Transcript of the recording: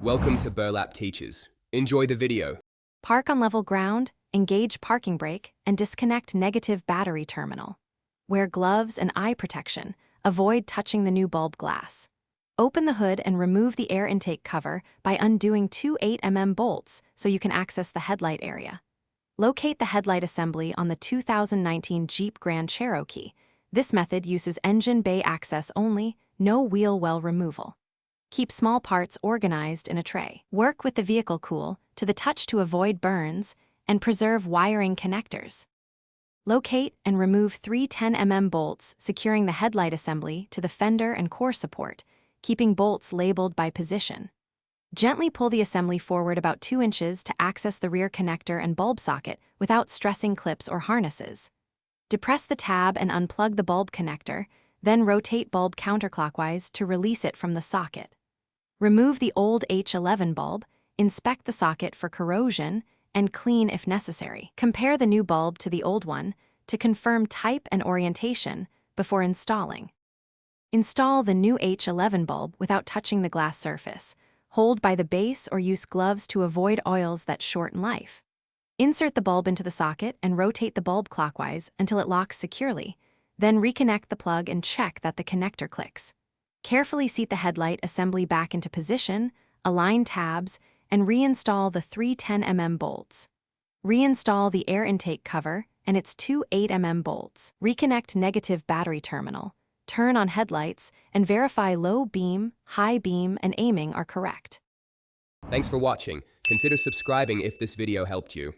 Welcome to Burlap Teachers. Enjoy the video. Park on level ground, engage parking brake, and disconnect negative battery terminal. Wear gloves and eye protection. Avoid touching the new bulb glass. Open the hood and remove the air intake cover by undoing two 8mm bolts so you can access the headlight area. Locate the headlight assembly on the 2019 Jeep Grand Cherokee. This method uses engine bay access only, no wheel well removal. Keep small parts organized in a tray. Work with the vehicle cool to the touch to avoid burns and preserve wiring connectors. Locate and remove three 10mm bolts securing the headlight assembly to the fender and core support, keeping bolts labeled by position. Gently pull the assembly forward about 2 inches to access the rear connector and bulb socket without stressing clips or harnesses. Depress the tab and unplug the bulb connector, then rotate bulb counterclockwise to release it from the socket. Remove the old H11 bulb, inspect the socket for corrosion, and clean if necessary. Compare the new bulb to the old one to confirm type and orientation before installing. Install the new H11 bulb without touching the glass surface. Hold by the base or use gloves to avoid oils that shorten life. Insert the bulb into the socket and rotate the bulb clockwise until it locks securely. Then reconnect the plug and check that the connector clicks. Carefully seat the headlight assembly back into position, align tabs, and reinstall the three 10mm bolts. Reinstall the air intake cover and its two 8mm bolts. Reconnect negative battery terminal. Turn on headlights and verify low beam, high beam, and aiming are correct. Thanks for watching. Consider subscribing if this video helped you.